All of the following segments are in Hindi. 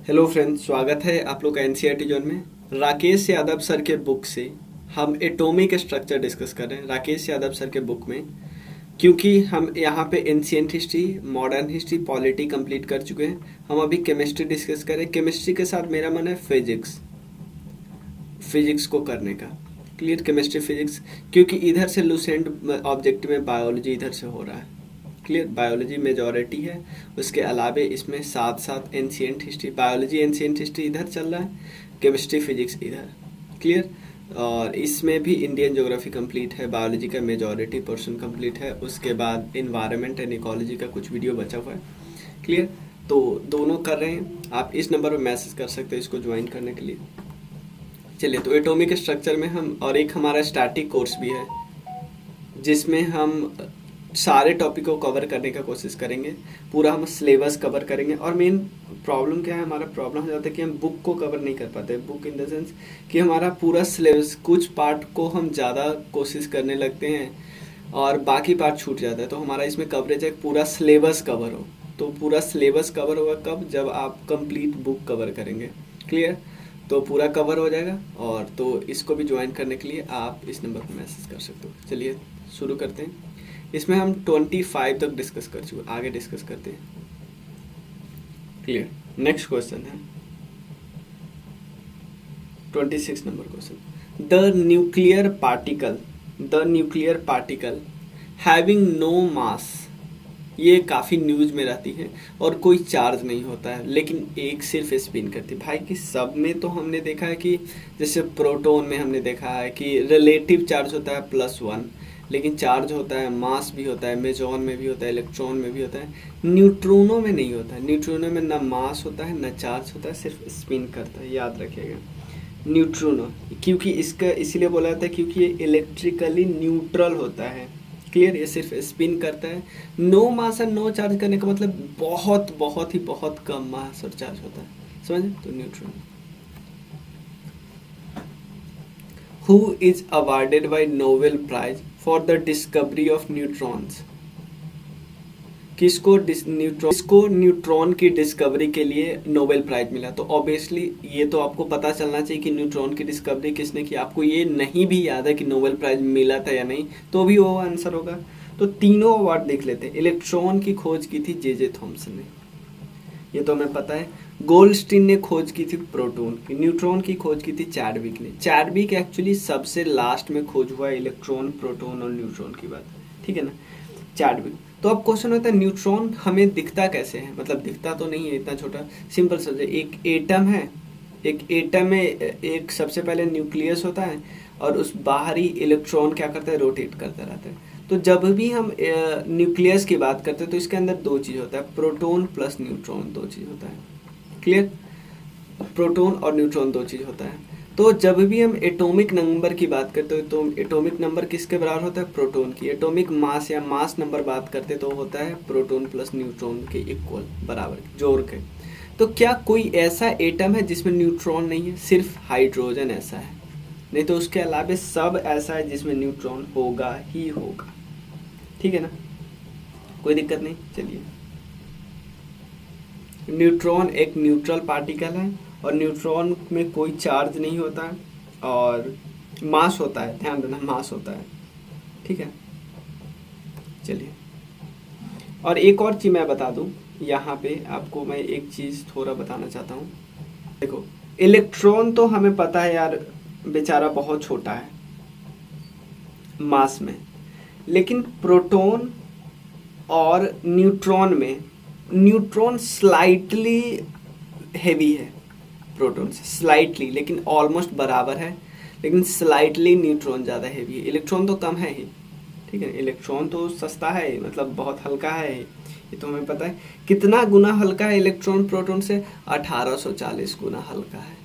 हेलो फ्रेंड्स, स्वागत है आप लोग का एनसीईआरटी जोन में। राकेश यादव सर के बुक से हम एटॉमिक स्ट्रक्चर डिस्कस कर रहे हैं। राकेश यादव सर के बुक में, क्योंकि हम यहाँ पे ancient history, modern history, polity complete कर चुके हैं। हम अभी केमिस्ट्री डिस्कस करें। केमिस्ट्री के साथ मेरा मन है फिजिक्स को करने का। क्लियर, केमिस्ट्री फिजिक्स, क्योंकि इधर से लूसेंट ऑब्जेक्टिव में बायोलॉजी इधर से हो रहा है। क्लियर, बायोलॉजी मेजॉरिटी है, उसके अलावे इसमें साथ साथ ancient history, biology ancient history इधर चल रहा है, केमिस्ट्री फिजिक्स इधर। क्लियर, और इसमें भी इंडियन ज्योग्राफी कंप्लीट है, बायोलॉजी का मेजॉरिटी पोर्शन कंप्लीट है, उसके बाद इन्वायरमेंट एंड इकोलॉजी का कुछ वीडियो बचा हुआ है। क्लियर, तो दोनों कर रहे हैं। आप इस नंबर पर मैसेज कर सकते हैं इसको ज्वाइन करने के लिए। चलिए, तो एटॉमिक स्ट्रक्चर में हम, और एक हमारा स्टैटिक कोर्स भी है जिसमें हम सारे टॉपिक को कवर करने का कोशिश करेंगे। पूरा हम सिलेबस कवर करेंगे। और मेन प्रॉब्लम क्या है, हमारा प्रॉब्लम हो जाता है कि हम बुक को कवर नहीं कर पाते। बुक इन द सेंस कि हमारा पूरा सिलेबस, कुछ पार्ट को हम ज़्यादा कोशिश करने लगते हैं और बाकी पार्ट छूट जाता है। तो हमारा इसमें कवरेज है पूरा सिलेबस कवर हो। तो पूरा सिलेबस कवर होगा कब, जब आप कंप्लीट बुक कवर करेंगे। क्लियर, तो पूरा कवर हो जाएगा। और तो इसको भी ज्वाइन करने के लिए आप इस नंबर पर मैसेज कर सकते हो। चलिए शुरू करते हैं। इसमें हम 25 तक डिस्कस कर चुके, आगे डिस्कस करते हैं। क्लियर, नेक्स्ट क्वेश्चन है 26 number question. The nuclear particle having no mass, ये काफ़ी न्यूज में रहती है और कोई चार्ज नहीं होता है, लेकिन एक सिर्फ स्पिन करती है। भाई कि सब में तो हमने देखा है कि जैसे प्रोटॉन में हमने देखा है कि रिलेटिव चार्ज होता है +1, लेकिन चार्ज होता है, मास भी होता है, मेजॉन में भी होता है, इलेक्ट्रॉन में भी होता है। न्यूट्रॉनों में नहीं होता है। न्यूट्रॉनों में ना मास होता है ना चार्ज होता है, सिर्फ स्पिन करता है। याद रखिएगा न्यूट्रॉनो, क्योंकि इसका इसीलिए बोला जाता है क्योंकि ये इलेक्ट्रिकली न्यूट्रल होता है। क्लियर, ये सिर्फ स्पिन करता है। नो मास और नो चार्ज करने का मतलब बहुत बहुत ही बहुत कम मास और चार्ज होता है, समझे? तो neutron. Who is awarded by Nobel Prize for the discovery of neutrons? किसको न्यूट्रॉन की डिस्कवरी के लिए नोबेल प्राइज मिला? तो ऑब्वियसली ये तो आपको पता चलना चाहिए कि न्यूट्रॉन की डिस्कवरी किसने की। आपको ये नहीं भी याद है कि नोबेल प्राइज मिला था या नहीं, तो भी वो आंसर होगा। तो तीनों अवार्ड देख लेते हैं। इलेक्ट्रॉन की खोज की थी जे थॉमसन ने, ये तो हमें पता है। गोल्डस्टीन ने खोज की थी प्रोटॉन की। न्यूट्रॉन की खोज की थी चैडविक ने। चैडविक एक्चुअली सबसे लास्ट में खोज हुआ इलेक्ट्रॉन, प्रोटॉन और न्यूट्रॉन की बात, ठीक है ना, चैडविक। तो अब क्वेश्चन होता है न्यूट्रॉन हमें दिखता कैसे है? मतलब दिखता तो नहीं है इतना छोटा, सिंपल समझे। एक एटम है, एक एटम में एक सबसे पहले न्यूक्लियस होता है और उस बाहरी इलेक्ट्रॉन क्या करता है, रोटेट करता रहता है। तो जब भी हम न्यूक्लियस की बात करते हैं तो इसके अंदर दो चीज़ होता है, प्रोटॉन प्लस न्यूट्रॉन, दो चीज़ होता है। क्लियर, प्रोटॉन और न्यूट्रॉन दो चीज़ होता है। तो जब भी हम एटॉमिक नंबर की बात करते हो तो एटॉमिक नंबर किसके बराबर होता है, प्रोटॉन की। एटॉमिक मास या मास नंबर बात करते तो होता है प्रोटॉन प्लस न्यूट्रॉन के इक्वल, बराबर जोड़ के। तो क्या कोई ऐसा एटम है जिसमें न्यूट्रॉन नहीं है? सिर्फ हाइड्रोजन ऐसा है, नहीं तो उसके अलावा सब ऐसा है जिसमें न्यूट्रॉन होगा ही होगा। ठीक है ना, कोई दिक्कत नहीं। चलिए, न्यूट्रॉन एक न्यूट्रल पार्टिकल है और न्यूट्रॉन में कोई चार्ज नहीं होता है और मास होता है, ध्यान देना मास होता है, ठीक है। चलिए, और एक और चीज़ मैं बता दूं, यहाँ पे आपको मैं एक चीज़ थोड़ा बताना चाहता हूँ। देखो, इलेक्ट्रॉन तो हमें पता है यार बेचारा बहुत छोटा है मास में, लेकिन प्रोटॉन और न्यूट्रॉन में न्यूट्रॉन स्लाइटली हेवी है प्रोटॉन से, स्लाइटली, लेकिन ऑलमोस्ट बराबर है, लेकिन स्लाइटली न्यूट्रॉन ज़्यादा हेवी है। इलेक्ट्रॉन तो कम है ही, ठीक है। इलेक्ट्रॉन तो सस्ता है, मतलब बहुत हल्का है, ये तो हमें पता है। कितना गुना हल्का है इलेक्ट्रॉन प्रोटॉन से? 1840 गुना हल्का है।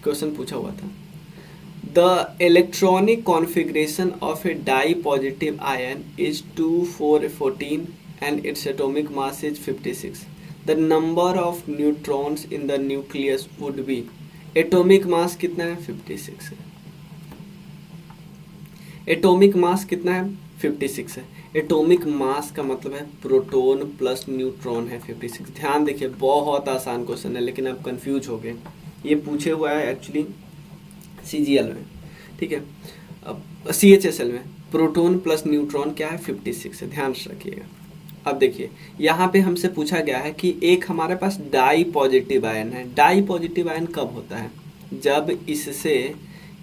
क्वेश्चन पूछा हुआ था, the electronic configuration of a di positive ion is 2 4 14 and its atomic mass is 56. The number of neutrons in the nucleus would be, atomic mass कितना है? 56 है। एटॉमिक मास कितना है? 56 है। एटॉमिक मास का मतलब है प्रोटॉन प्लस न्यूट्रॉन है 56। ध्यान देखिए, बहुत आसान क्वेश्चन है लेकिन आप कंफ्यूज हो गए। ये पूछे हुआ है एक्चुअली CGL में, ठीक है। अब CHSL में प्रोटॉन प्लस न्यूट्रॉन क्या है 56 है, ध्यान से रखिएगा। अब देखिए यहाँ पे हमसे पूछा गया है कि एक हमारे पास डाई पॉजिटिव आयन है। डाई पॉजिटिव आयन कब होता है? जब इससे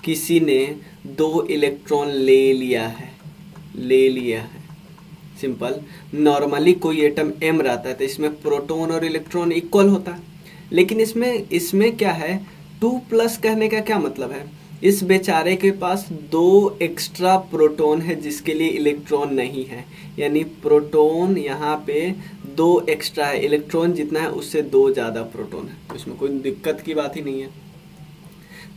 किसी ने 2 इलेक्ट्रॉन ले लिया है। सिंपल। नॉर्मली कोई एटम M रहता है तो इसमें प्रोटॉन और इलेक्ट्रॉन इक्वल होता है, लेकिन इसमें क्या है, 2+ कहने का क्या मतलब है, इस बेचारे के पास 2 एक्स्ट्रा प्रोटॉन है जिसके लिए इलेक्ट्रॉन नहीं है। यानी प्रोटॉन यहाँ पे 2 एक्स्ट्रा है, इलेक्ट्रॉन जितना है उससे 2 ज़्यादा प्रोटॉन है, तो इसमें कोई दिक्कत की बात ही नहीं है।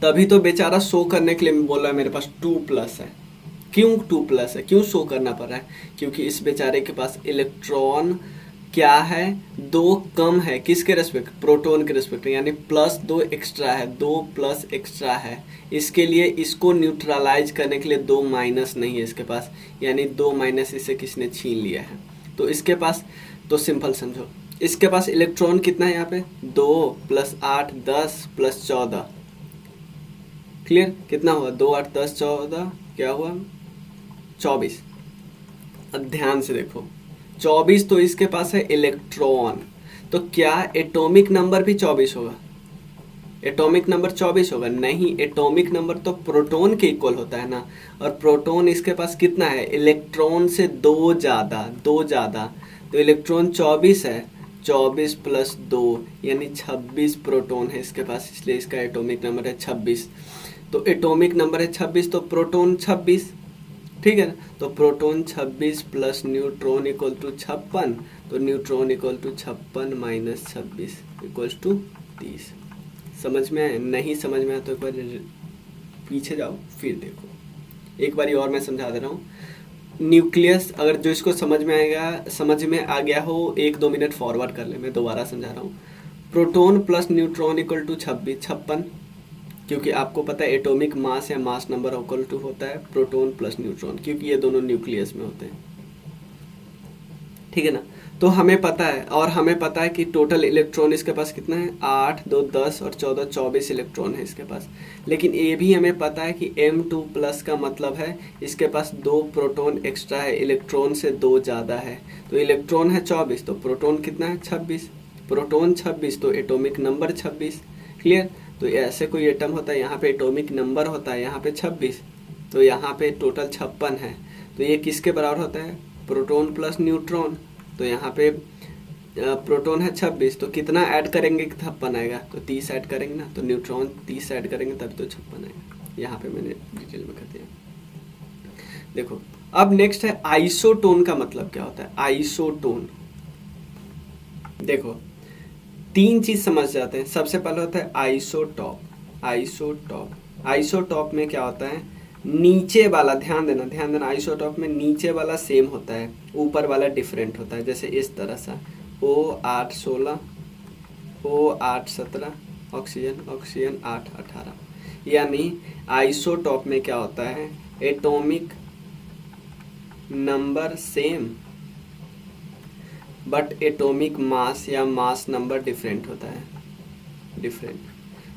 तभी तो बेचारा शो करने के लिए बोल रहा है मेरे पास 2+ है। क्यों 2+ है, क्यों शो करना पड़ रहा है? क्योंकि इस बेचारे के पास इलेक्ट्रॉन क्या है, 2 कम है। किसके रेस्पेक्ट? प्रोटॉन के रेस्पेक्ट, यानी +2 एक्स्ट्रा है, 2+ एक्स्ट्रा है। इसके लिए इसको न्यूट्रलाइज करने के लिए 2 माइनस नहीं है इसके पास, यानी 2 माइनस इसे किसने छीन लिया है। तो इसके पास, तो सिंपल समझो, इसके पास इलेक्ट्रॉन कितना है यहाँ पे, 2 + 8 10 + 14। क्लियर? कितना हुआ? 2 8 10 14, क्या हुआ? 24। अब ध्यान से देखो, 24 तो इसके पास है इलेक्ट्रॉन, तो क्या एटॉमिक नंबर भी 24 होगा? एटॉमिक नंबर 24 होगा? नहीं, एटॉमिक नंबर तो प्रोटॉन के इक्वल होता है ना, और प्रोटॉन इसके पास कितना है, इलेक्ट्रॉन से 2 ज़्यादा। तो इलेक्ट्रॉन 24 है, 24 + 2 यानी 26 प्रोटॉन है इसके पास, इसलिए इसका एटॉमिक नंबर है 26। तो एटॉमिक नंबर है 26 तो प्रोटॉन 26, ठीक है ना। तो proton 26 plus neutron equal to 56, तो neutron equal to 56 - 26 equal to 30। समझ में आया? नहीं समझ में आया तो एक बार पीछे जाओ फिर देखो, एक बार और मैं समझा दे रहा हूँ। न्यूक्लियस, अगर जो इसको समझ में आ गया हो 1-2 मिनट फॉरवर्ड कर ले, मैं दोबारा समझा रहा हूँ। Proton plus neutron equal to 56, क्योंकि आपको पता है एटॉमिक मास या मास नंबर इक्वल टू होता है प्रोटॉन प्लस न्यूट्रॉन, क्योंकि ये दोनों न्यूक्लियस में होते हैं, ठीक है ना। तो हमें पता है, और हमें पता है कि टोटल इलेक्ट्रॉन इसके पास कितना है, 8 2 10 और 14 24 इलेक्ट्रॉन है इसके पास। लेकिन ये भी हमें पता है कि M2+ का मतलब है इसके पास 2 प्रोटॉन एक्स्ट्रा है, इलेक्ट्रॉन से 2 ज़्यादा है। तो इलेक्ट्रॉन है 24 तो प्रोटॉन कितना है 26, प्रोटॉन 26 तो एटॉमिक नंबर 26। क्लियर? तो ऐसे कोई एटम होता है, यहाँ पे एटॉमिक नंबर होता है यहाँ पे 26, तो यहाँ पे टोटल 56 है। तो ये किसके बराबर होता है, प्रोटॉन प्लस न्यूट्रॉन। तो यहाँ पे प्रोटॉन है 26, तो कितना ऐड करेंगे 56 आएगा, तो 30 ऐड करेंगे ना, तो न्यूट्रॉन 30 ऐड करेंगे तब तो 56 आएगा। यहाँ पे मैंने डिटेल में कर दिया। देखो अब नेक्स्ट है आइसोटोन का मतलब क्या होता है। आइसोटोन देखो 3 चीज समझ जाते हैं। सबसे पहले होता है आइसोटॉप। आइसोटॉप में क्या होता है, नीचे वाला, ध्यान देना, आइसोटॉप में नीचे वाला सेम होता है, ऊपर वाला डिफरेंट होता है। जैसे इस तरह से O8 16, O8 17, ऑक्सीजन 8 18। यानी आइसोटॉप में क्या होता है, atomic number same but atomic mass या मास नंबर डिफरेंट होता है, डिफरेंट।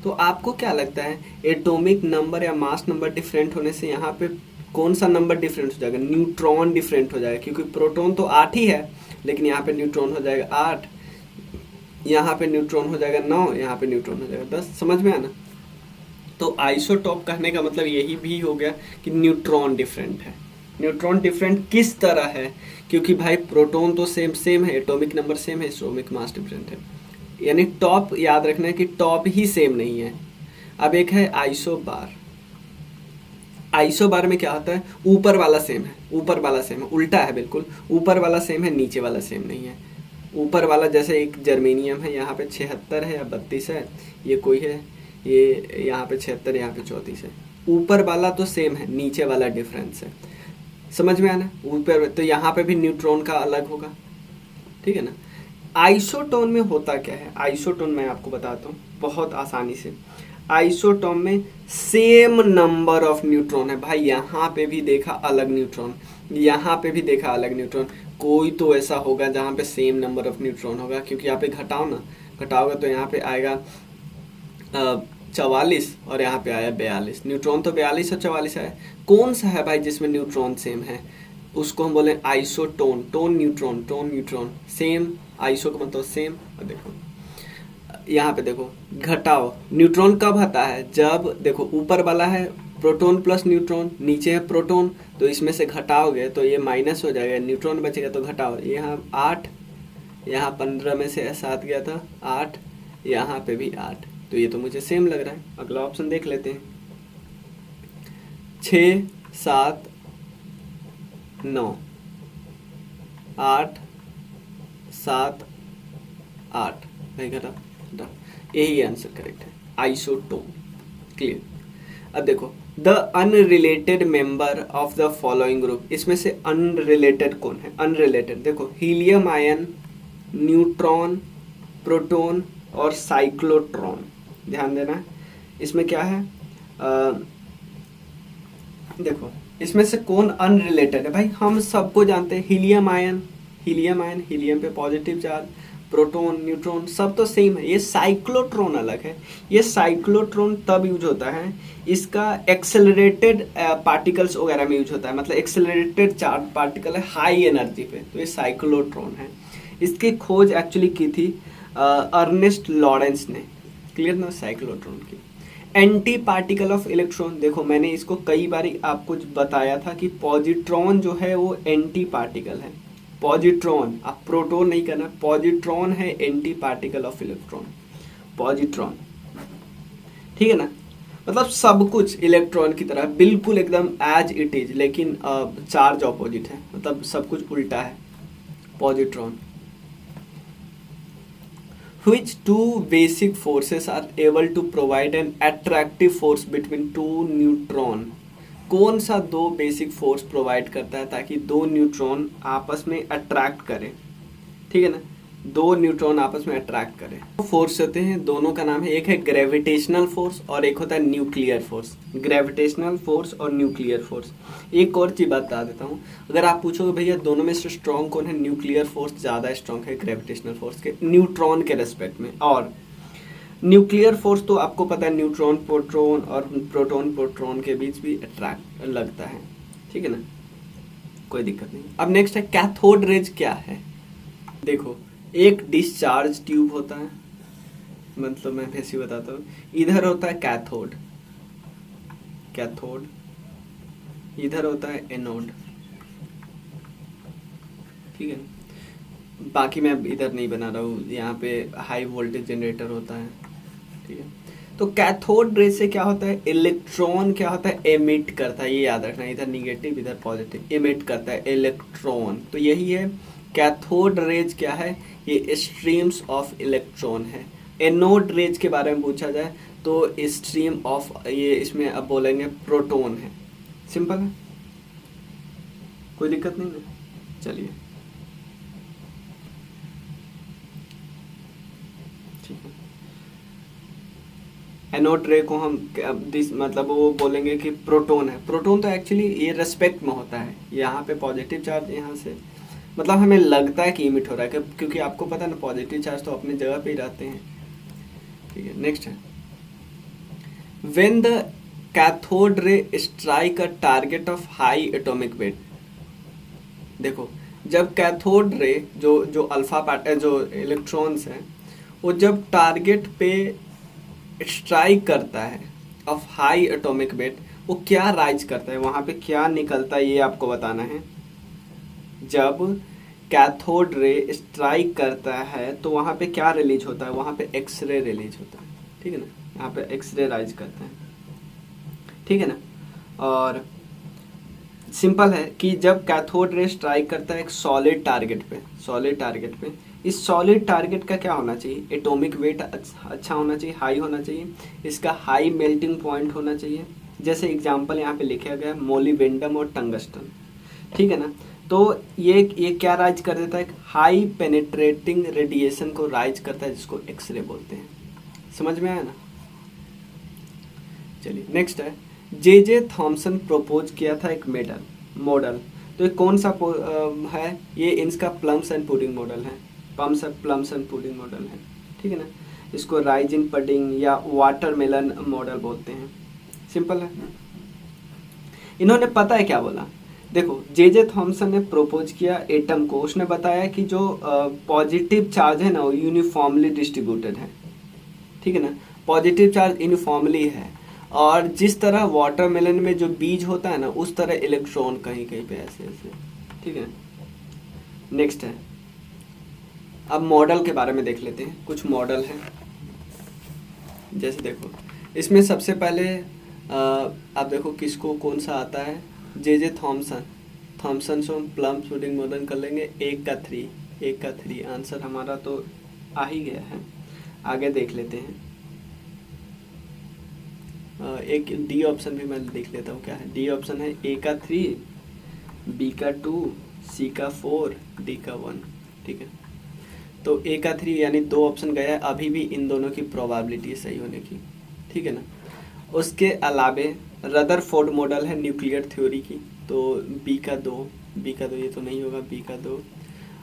तो आपको क्या लगता है, एटॉमिक नंबर या मास नंबर डिफरेंट होने से यहाँ पे कौन सा नंबर डिफरेंट हो जाएगा, न्यूट्रॉन डिफरेंट हो जाएगा, क्योंकि प्रोटॉन तो 8 ही है, लेकिन यहाँ पे न्यूट्रॉन हो जाएगा 8, यहाँ पे न्यूट्रॉन हो जाएगा 9, यहाँ पे न्यूट्रॉन हो जाएगा 10। समझ में आना। तो आइसोटॉप कहने का मतलब यही भी हो गया कि न्यूट्रॉन डिफरेंट है। न्यूट्रॉन डिफरेंट किस तरह है, क्योंकि भाई प्रोटॉन तो सेम है, एटॉमिक नंबर सेम है, एटॉमिक मास डिफरेंट है। यानी टॉप याद रखना है कि टॉप ही सेम नहीं है। अब एक है आइसोबार। आइसोबार में क्या होता है, ऊपर वाला सेम है, उल्टा है बिल्कुल, ऊपर वाला सेम है, नीचे वाला सेम नहीं है। ऊपर वाला जैसे एक जर्मेनियम है, यहाँ पे 76 है या 32 है, ये कोई है, ये यहाँ पे 76, यहाँ पे 34 है। ऊपर वाला तो सेम है, नीचे वाला डिफरेंस है। समझ में आना। ऊपर तो यहाँ पे भी न्यूट्रॉन का अलग होगा, ठीक है ना। आइसोटोन में होता क्या है, आइसोटोन मैं आपको बताता हूँ बहुत आसानी से। आइसोटोन में सेम नंबर ऑफ न्यूट्रॉन है। भाई यहाँ पे भी देखा अलग न्यूट्रॉन, यहाँ पे भी देखा अलग न्यूट्रॉन। कोई तो ऐसा होगा जहाँ पे सेम नंबर ऑफ न्यूट्रॉन होगा, क्योंकि यहाँ पे घटाओ ना, घटाओगे तो यहाँ पे आएगा 44 और यहाँ पे आया 42। न्यूट्रॉन तो 42 और 44 आया। कौन सा है भाई जिसमें न्यूट्रॉन सेम है? उसको हम बोले isotone. Tone neutron, tone neutron same, iso का मतलब सेम। और देखो यहाँ पे देखो घटाओ, न्यूट्रॉन कब आता है? जब देखो ऊपर वाला है प्रोटॉन प्लस न्यूट्रॉन, नीचे है प्रोटॉन, तो इसमें से घटाओगे तो ये माइनस हो जाएगा, न्यूट्रॉन बचेगा तो घटाओ। यहाँ 8, यहाँ 15 में से 7 गया था 8, यहाँ पे भी 8, तो ये तो मुझे सेम लग रहा है। अगला ऑप्शन देख लेते हैं, 6 7 9 8 7 8, नहीं घटा, यही आंसर करेक्ट है, आइसोटोन। क्लियर। अब देखो the unrelated member of the following group, इसमें से अनरिलेटेड कौन है? अनरिलेटेड देखो हीलियम आयन, न्यूट्रॉन, प्रोटॉन और साइक्लोट्रॉन। ध्यान देना इसमें क्या है। देखो इसमें से कौन अनरिलेटेड है? भाई हम सबको जानते हैं, helium ion, helium ion, helium पे पॉजिटिव चार्ज, प्रोटॉन न्यूट्रॉन सब तो सेम है। ये साइक्लोट्रॉन अलग है। ये साइक्लोट्रॉन तब यूज होता है, इसका एक्सेलरेटेड पार्टिकल्स वगैरह में यूज होता है, मतलब एक्सेलरेटेड चार्ज पार्टिकल है हाई एनर्जी पे, तो ये साइक्लोट्रॉन है। इसकी खोज एक्चुअली की थी अर्नेस्ट लॉरेंस ने। क्लियर ना साइक्लोट्रॉन की। एंटी पार्टिकल ऑफ इलेक्ट्रॉन, देखो मैंने इसको कई बार आपको बताया था कि पॉजिट्रॉन जो है वो एंटी पार्टिकल है। पॉजिट्रॉन, आप प्रोटॉन नहीं करना, पॉजिट्रॉन है anti particle of electron, positron. ठीक है ना, मतलब सब कुछ इलेक्ट्रॉन की तरह बिल्कुल एकदम एज इट इज, लेकिन चार्ज ऑपोजिट है, मतलब सब कुछ उल्टा है। Positron. Which two basic forces are able to provide an attractive force between two neutron? कौन सा दो बेसिक फोर्स प्रोवाइड करता है ताकि दो न्यूट्रॉन आपस में अट्रैक्ट करें? ठीक है ना, दो न्यूट्रॉन आपस में अट्रैक्ट करें। दो फोर्स होते हैं, दोनों का नाम है, एक है ग्रेविटेशनल फोर्स और एक होता है न्यूक्लियर फोर्स। ग्रेविटेशनल फोर्स और न्यूक्लियर फोर्स। एक और चीज बता देता हूँ, अगर आप पूछोगे भैया दोनों में से स्ट्रॉन्ग कौन है, न्यूक्लियर फोर्स ज्यादा स्ट्रॉन्ग है ग्रेविटेशनल फोर्स के, न्यूट्रॉन के रेस्पेक्ट में। और न्यूक्लियर फोर्स तो आपको पता है, न्यूट्रॉन प्रोटॉन और प्रोटॉन प्रोटॉन के बीच भी अट्रैक्ट लगता है। ठीक है ना, कोई दिक्कत नहीं। अब नेक्स्ट है कैथोड रेज क्या है। देखो एक डिस्चार्ज ट्यूब होता है, मतलब मैं फिर से बताता हूँ, इधर होता है कैथोड, कैथोड, इधर होता है एनोड। ठीक है, बाकी मैं इधर नहीं बना रहा हूँ, यहाँ पे हाई वोल्टेज जनरेटर होता है। ठीक है, तो कैथोड रे से क्या होता है, इलेक्ट्रॉन क्या होता है, एमिट करता है। ये याद रखना, इधर निगेटिव इधर पॉजिटिव, एमिट करता है इलेक्ट्रॉन। तो यही है कैथोड रेज क्या है, ये स्ट्रीम्स ऑफ इलेक्ट्रॉन है। एनोड रेज के बारे में पूछा जाए तो स्ट्रीम ऑफ, ये इसमें अब बोलेंगे प्रोटॉन है। सिंपल है, कोई दिक्कत नहीं है। चलिए एनोड रे को हम मतलब वो बोलेंगे कि प्रोटॉन है। प्रोटॉन तो एक्चुअली ये रेस्पेक्ट में होता है, यहाँ पे पॉजिटिव चार्ज, यहाँ से मतलब हमें लगता है कि इमिट हो रहा है, क्योंकि आपको पता है ना पॉजिटिव चार्ज तो अपनी जगह पे ही रहते हैं। ठीक है, नेक्स्ट है when the cathode ray strike a target of high atomic weight. देखो जब कैथोड रे जो अल्फा पार्ट जो इलेक्ट्रॉन्स हैं, वो जब टारगेट पे स्ट्राइक करता है ऑफ हाई एटॉमिक वेट, वो क्या राइज करता है, वहां पे क्या निकलता है, ये आपको बताना है। जब कैथोड रे स्ट्राइक करता है तो वहां पे क्या रिलीज होता है, वहां पे एक्सरे रिलीज होता है। ठीक है ना, यहाँ पे एक्सरे राइज करता है। ठीक है ना, और सिंपल है कि जब कैथोड रे स्ट्राइक करता है एक सॉलिड टारगेट पे, सॉलिड टारगेट पे, इस सॉलिड टारगेट का क्या होना चाहिए, एटॉमिक वेट अच्छा होना चाहिए, हाई होना चाहिए, इसका हाई मेल्टिंग पॉइंट होना चाहिए। जैसे एग्जांपल यहाँ पे लिखा गया है मोलिबेंडम और टंगस्टन। ठीक है ना, तो ये क्या राइज कर देता है, हाई पेनिट्रेटिंग रेडिएशन को राइज करता है, जिसको एक्सरे बोलते हैं। समझ में आया ना। चलिए नेक्स्ट है जे थॉमसन प्रपोज किया था एक मॉडल। तो ये कौन सा है, ये इसका प्लम्स एंड पुडिंग मॉडल है, प्लम्स एंड पुडिंग मॉडल है, ठीक है ना। इसको राइजिंग पुडिंग या वाटरमेलन मॉडल बोलते हैं, सिंपल है। इन्होंने पता है क्या बोला, देखो जे थॉमसन ने प्रोपोज किया एटम को, उसने बताया कि जो पॉजिटिव चार्ज है ना वो यूनिफॉर्मली डिस्ट्रीब्यूटेड है, ठीक है ना, पॉजिटिव चार्ज यूनिफॉर्मली है, और जिस तरह वाटरमेलन में जो बीज होता है ना उस तरह इलेक्ट्रॉन कहीं कहीं पे ऐसे ऐसे, ठीक है। नेक्स्ट है, अब मॉडल के बारे में देख लेते हैं, कुछ मॉडल है। जैसे देखो इसमें सबसे पहले आप देखो किसको कौन सा आता है, जे थॉमसन से हम प्लम पुडिंग मॉडल कर लेंगे, एक का थ्री आंसर हमारा तो आ ही गया है। आगे देख लेते हैं, एक डी ऑप्शन भी मैं देख लेता हूँ क्या है। डी ऑप्शन है ए का 3, बी का 2, सी का 4, डी का 1, ठीक है। तो ए का 3 यानी 2 ऑप्शन गया है, अभी भी इन दोनों की प्रोबेबिलिटी सही होने की, ठीक है ना। उसके अलावे रदरफोर्ड मॉडल है न्यूक्लियर थ्योरी की, तो बी का 2 ये तो नहीं होगा, बी का 2।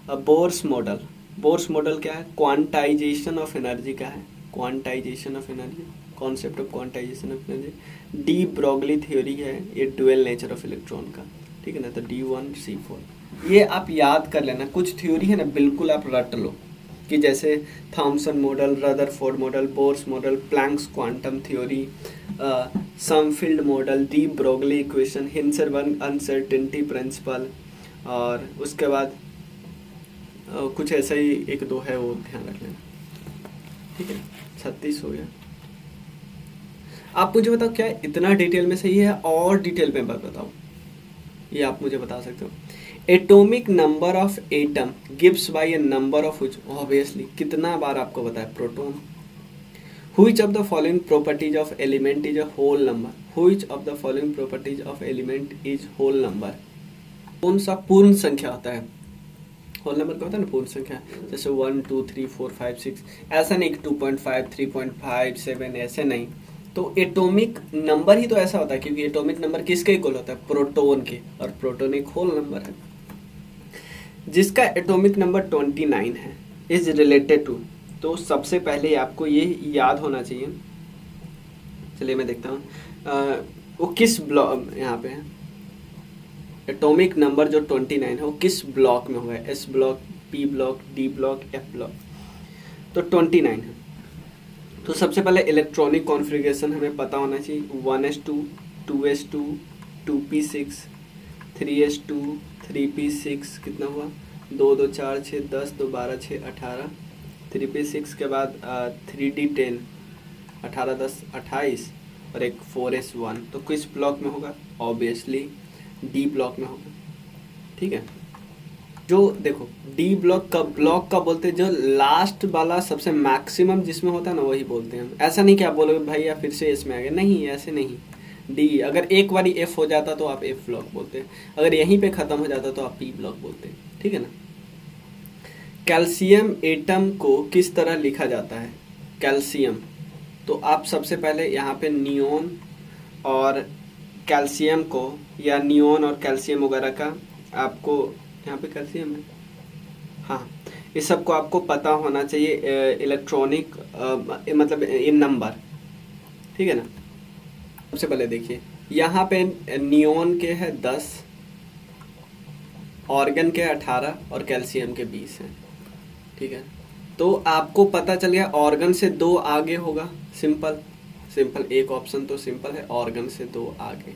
अब बोर्स मॉडल क्या है, क्वांटाइजेशन ऑफ एनर्जी का है, quantization of energy, concept of quantization of energy. De Broglie theory है, ये ड्यूअल नेचर ऑफ इलेक्ट्रॉन का, ठीक है ना। तो D1 C4 ये आप याद कर लेना, कुछ थ्योरी है ना बिल्कुल आप रट लो, कि जैसे Thomson model, Rutherford model, Bohr's model, Planck's quantum theory, Sommerfeld model, de Broglie equation, Heisenberg uncertainty principle, और उसके बाद कुछ ऐसा ही एक दो है वो ध्यान रख लेना, ठीक है। 36 हो गया। आप मुझे बताओ क्या इतना डिटेल में सही है, और डिटेल में बताओ, ये आप मुझे बता सकते हो। Atomic number of atom gives by a number of which, obviously कितना बार आपको बताया, proton. Which of the following properties of element is a whole number, which of the following properties of element is whole number. कौन सा पूर्ण संख्या होता है, होल नंबर का होता है ना पूर्ण संख्या, जैसे 1 2 3 4 5 6, ऐसा नहीं कि 2.5 3.5 7, ऐसे नहीं। तो एटॉमिक नंबर ही तो ऐसा होता है, क्योंकि एटॉमिक नंबर किसके इक्वल होता है, प्रोटॉन के, और प्रोटॉन एक होल नंबर है। जिसका एटॉमिक नंबर 29 है, इज रिलेटेड टू, तो सबसे पहले आपको ये याद होना चाहिए। चलिए मैं देखता हूँ वो किस ब्लॉक, यहाँ पे है एटॉमिक नंबर जो 29 है वो किस ब्लॉक में होगा, S block, P block, D block, F block. तो 29 है, तो सबसे पहले इलेक्ट्रॉनिक कॉन्फ़िगरेशन हमें पता होना चाहिए, 1s2 2s2 2p6 3s2 3p6, कितना हुआ 2 2 4 6 10 2 12 6 18, 3p6 के बाद 3d10 18 10 28, और एक 4s1, तो किस ब्लॉक में होगा, ऑब्वियसली डी ब्लॉक में होगा, ठीक है। जो देखो डी ब्लॉक का बोलते हैं जो लास्ट वाला सबसे मैक्सिमम जिसमें होता है ना वही बोलते हैं। ऐसा नहीं कि आप बोलोगे भाई या फिर से इसमें आ गया, नहीं ऐसे नहीं। डी अगर एक बारी एफ हो जाता तो आप एफ ब्लॉक बोलते हैं, अगर यहीं पे खत्म हो जाता तो आप पी ब्लॉक बोलते हैं, ठीक है ना। कैल्शियम एटम को किस तरह लिखा जाता है, कैल्शियम, तो आप सबसे पहले यहाँ पे नियोन और कैल्शियम को, या नियोन और कैल्शियम वगैरह का आपको, यहाँ पे कैल्शियम है, हाँ, इस सब को आपको पता होना चाहिए इलेक्ट्रॉनिक मतलब इन नंबर, ठीक है ना। सबसे पहले देखिए यहाँ पे नियोन के है 10, ऑर्गन के 18 और कैल्शियम के 20 हैं, ठीक है। तो आपको पता चल गया ऑर्गन से 2 आगे होगा, सिंपल, एक ऑप्शन तो सिंपल है, ऑर्गन से 2 आगे,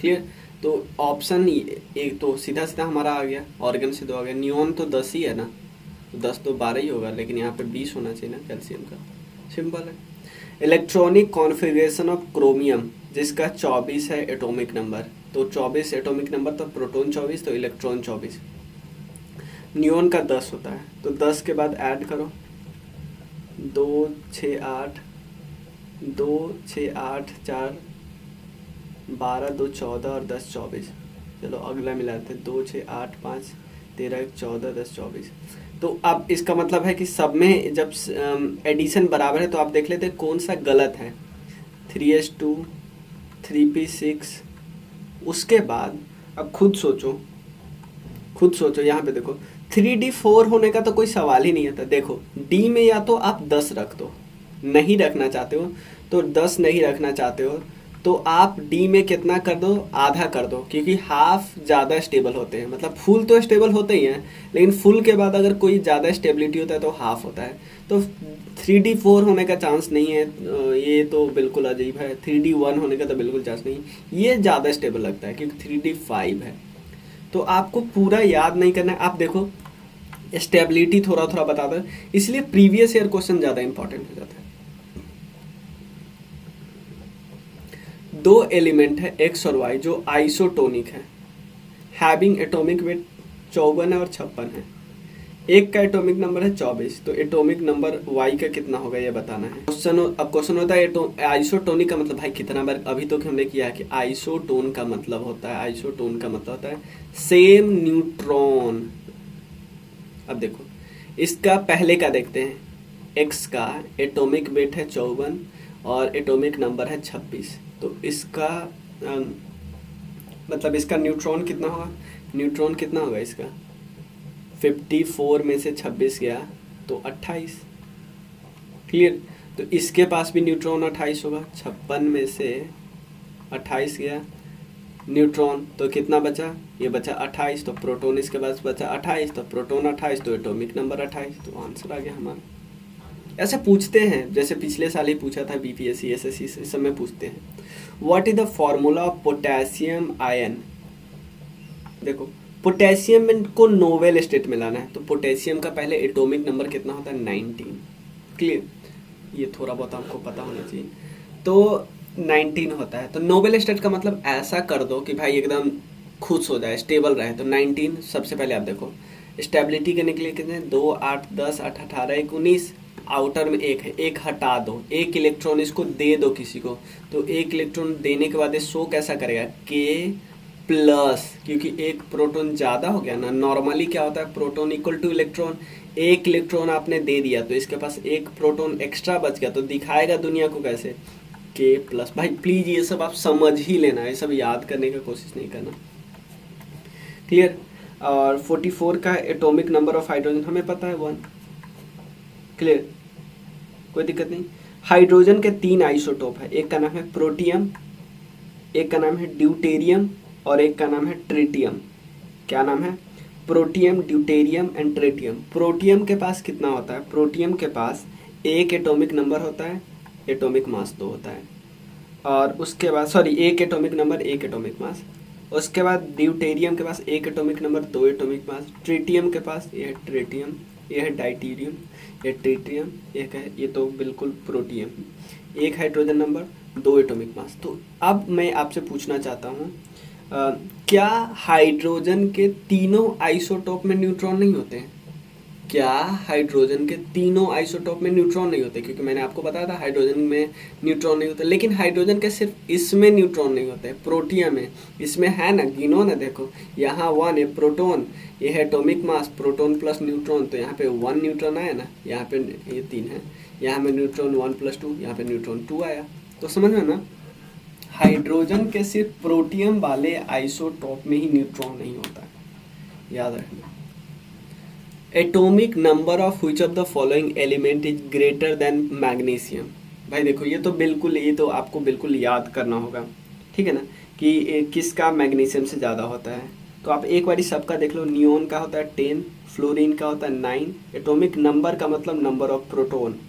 क्लियर। तो ऑप्शन एक तो सीधा हमारा आ गया, ऑर्गन से 2 आ गया। नियोन तो 10 ही है ना, तो 10 तो 12 ही होगा, लेकिन यहाँ पे 20 होना चाहिए ना कैल्शियम का, सिंपल है। इलेक्ट्रॉनिक कॉन्फ़िगरेशन ऑफ क्रोमियम जिसका 24 है एटॉमिक नंबर, तो 24 एटॉमिक नंबर, तो प्रोटॉन 24 तो इलेक्ट्रॉन 24। नियोन का 10 होता है, तो 10 के बाद ऐड करो 2 6 8 4 12 2 14 और 10 24। चलो अगला मिलाते हैं, 2 6 8 5 13 14 10 24। तो अब इसका मतलब है कि सब में जब एडिशन बराबर है तो आप देख लेते हैं कौन सा गलत है, 3s2 3p6। उसके बाद अब खुद सोचो खुद सोचो, यहाँ पे देखो 3D4 होने का तो कोई सवाल ही नहीं आता। देखो डी में या तो आप 10 रख दो, नहीं रखना चाहते हो तो 10 नहीं रखना चाहते हो तो आप डी में कितना कर दो, आधा कर दो, क्योंकि हाफ ज़्यादा स्टेबल होते हैं। मतलब फुल तो स्टेबल होते ही हैं, लेकिन फुल के बाद अगर कोई ज़्यादा स्टेबिलिटी होता है तो हाफ होता है। तो 3D4 होने का चांस नहीं है, ये तो बिल्कुल अजीब है। 3D1 होने का तो बिल्कुल चांस नहीं, ये ज़्यादा स्टेबल लगता है क्योंकि 3D5 है। तो आपको पूरा याद नहीं करना है। आप देखो स्टेबिलिटी थोड़ा थोड़ा बता दो, इसलिए प्रीवियस ईयर क्वेश्चन ज़्यादा इंपॉर्टेंट हो जाता है। दो एलिमेंट है एक्स और वाई जो आइसोटोनिक है, हैविंग एटॉमिक वेट 54 है और 56 है। एक का एटॉमिक नंबर है 24, तो एटॉमिक नंबर वाई का कितना होगा ये बताना है। अब क्वेश्चन होता है आइसोटोनिक का मतलब भाई कितना बार, अभी तो हमने किया है कि आइसोटोन का मतलब होता है, आइसोटोन का मतलब होता है सेम न्यूट्रॉन। अब देखो इसका पहले का देखते हैं, एक्स का एटॉमिक वेट है 54 और एटॉमिक नंबर है 26, तो इसका मतलब इसका न्यूट्रॉन कितना होगा, न्यूट्रॉन कितना होगा इसका, 54 में से 26 गया तो 28। क्लियर, तो इसके पास भी न्यूट्रॉन 28 होगा, 56 में से 28 गया न्यूट्रॉन तो कितना बचा, ये बचा 28, तो प्रोटॉन इसके पास बचा 28, तो प्रोटॉन 28 तो एटॉमिक नंबर 28, तो आंसर आ गया हमारा। ऐसे पूछते हैं, जैसे पिछले साल ही पूछा था बीपीएससी एसएससी, इस समय पूछते हैं what is the formula of potassium ion. देखो पोटेशियम को नोवेल स्टेट में लाना है, तो पोटेशियम का पहले एटॉमिक नंबर कितना होता है 19। क्लियर, ये थोड़ा बहुत आपको पता होना चाहिए। तो 19 होता है, तो नोबेल स्टेट का मतलब ऐसा कर दो कि भाई एकदम खुश हो जाए, स्टेबल रहे। तो 19 सबसे पहले आप देखो स्टेबिलिटी के निकले कितने, 2 8 10 8 18 19, आउटर में एक है, एक हटा दो, एक इलेक्ट्रॉन इसको दे दो किसी को, तो एक इलेक्ट्रॉन देने के बाद ये शो कैसा करेगा, के प्लस, क्योंकि एक प्रोटॉन ज़्यादा हो गया ना। नॉर्मली क्या होता है, प्रोटॉन इक्वल टू इलेक्ट्रॉन, एक इलेक्ट्रॉन आपने दे दिया तो इसके पास एक प्रोटॉन एक्स्ट्रा बच गया, तो दिखाएगा दुनिया को कैसे, के प्लस। भाई प्लीज ये सब आप समझ ही लेना, ये सब याद करने का कोशिश नहीं करना। क्लियर, और 44 का एटॉमिक नंबर ऑफ हाइड्रोजन हमें पता है 1। क्लियर, कोई दिक्कत नहीं। हाइड्रोजन के 3 आइसोटोप है, एक का नाम है प्रोटियम, एक का नाम है ड्यूटेरियम और एक का नाम है ट्रिटियम। क्या नाम है, protium, deuterium and tritium. Protium के पास कितना होता है, प्रोटियम के पास एक एटॉमिक नंबर होता है, एटॉमिक मास 2 होता है, और उसके बाद सॉरी एक एटॉमिक नंबर एक एटॉमिक मास, उसके बाद ड्यूटेरियम के पास एक atomic number 2 atomic mass, tritium के पास ये है ट्रिटियम, ये है डाइटीरियम, ये ट्रिटियम, एक है ये तो बिल्कुल प्रोटियम, एक हाइड्रोजन नंबर 2 एटॉमिक मास। तो अब मैं आपसे पूछना चाहता हूँ क्या हाइड्रोजन के तीनों आइसोटोप में न्यूट्रॉन नहीं होते हैं, क्या हाइड्रोजन के तीनों आइसोटोप में न्यूट्रॉन नहीं होते, क्योंकि मैंने आपको बताया था हाइड्रोजन में न्यूट्रॉन नहीं होते, लेकिन हाइड्रोजन के सिर्फ इसमें न्यूट्रॉन नहीं होते, प्रोटियम में, इसमें है ना, गिनो ना, देखो यहाँ 1 है प्रोटॉन, ये है atomic mass, proton plus neutron, तो यहाँ पे 1 न्यूट्रॉन आया ना, यहाँ पे ये 3 है, यहाँ में न्यूट्रॉन 1 + 2, यहाँ पे न्यूट्रॉन 2 आया। तो समझ में ना, हाइड्रोजन के सिर्फ प्रोटियम वाले आइसोटोप में ही न्यूट्रॉन नहीं होता है, याद रखना। Atomic number of which of the following element is greater than magnesium. भाई देखो ये तो आपको बिल्कुल याद करना होगा, ठीक है ना, कि किसका मैग्नीशियम से ज़्यादा होता है। तो आप एक बारी सबका देख लो, नियोन का होता है 10, फ्लोरीन का होता है 9, एटॉमिक नंबर का मतलब number of proton,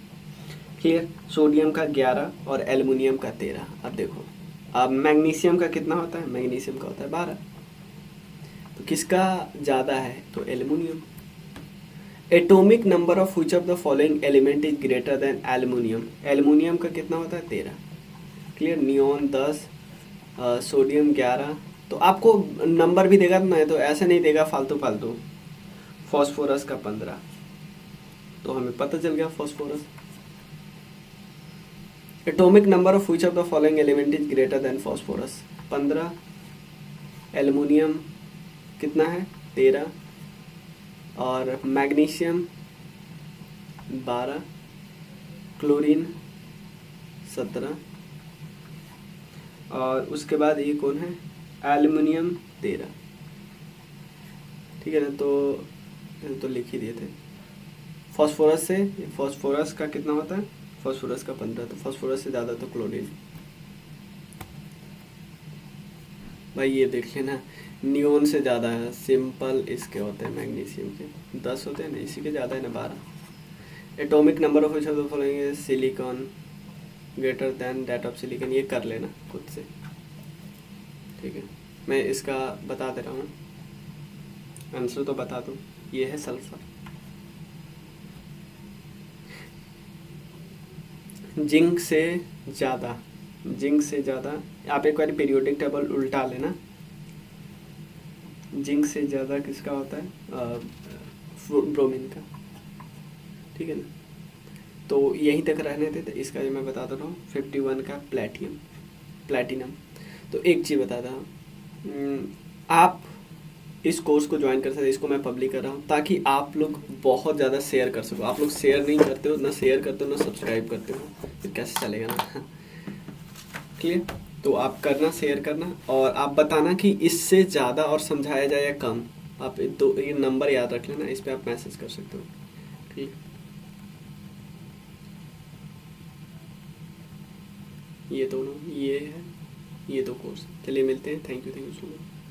clear, sodium का 11 और एल्युमिनियम का 13। अब देखो अब मैग्नीशियम का कितना होता है, मैग्नीशियम का होता है 12, तो किसका ज़्यादा है, तो aluminium. Atomic number of which of the following element is greater than aluminium, aluminium का कितना होता है 13, क्लियर, नियोन 10, सोडियम 11। तो आपको नंबर भी देगा ना, तो ऐसे नहीं देगा फालतू फालतू। फॉस्फोरस का 15, तो हमें पता चल गया phosphorus. Atomic number of which of the following element is greater than phosphorus, 15, aluminium कितना है 13, और मैग्नीशियम 12, क्लोरीन 17, और उसके बाद ये कौन है, एल्युमिनियम 13। ठीक है ना। तो लिख ही दिए थे। फॉस्फोरस से, फॉस्फोरस का कितना होता है, फॉस्फोरस का 15, तो फॉस्फोरस से ज़्यादा तो क्लोरीन। भाई ये देख लेना, नियोन से ज़्यादा है, सिंपल इसके होते हैं मैग्नीशियम के 10 होते हैं ना, इसी के ज़्यादा है ना 12। Atomic number of which of the following is silicon greater than that of silicon, ये कर लेना खुद से, ठीक है। मैं इसका बता दे रहा हूँ, आंसर तो बता दूँ, ये है सल्फर। जिंक से ज़्यादा, जिंक से ज़्यादा, आप एक बार पीरियोडिक टेबल उल्टा लेना। जिंक से ज़्यादा किसका होता है, ब्रोमीन का, ठीक है ना। तो यहीं तक रहने थे, तो इसका ये मैं बता दे रहा हूँ 51 का प्लेटिनम। तो एक चीज़ बता रहा हूँ, आप इस कोर्स को ज्वाइन कर सकते हैं, इसको मैं पब्लिक कर रहा हूँ ताकि आप लोग बहुत ज़्यादा शेयर कर सको। आप लोग शेयर नहीं करते हो, ना शेयर करते हो, ना सब्सक्राइब करते हो, फिर कैसे चलेगा ना। क्लियर। तो आप करना, शेयर करना, और आप बताना कि इससे ज़्यादा और समझाया जाए या कम। आप दो ये नंबर याद रख लेना, इस पर आप मैसेज कर सकते हो, ठीक। ये दोनों, ये है, ये दो कोर्स। चलिए मिलते हैं, थैंक यू सो मच।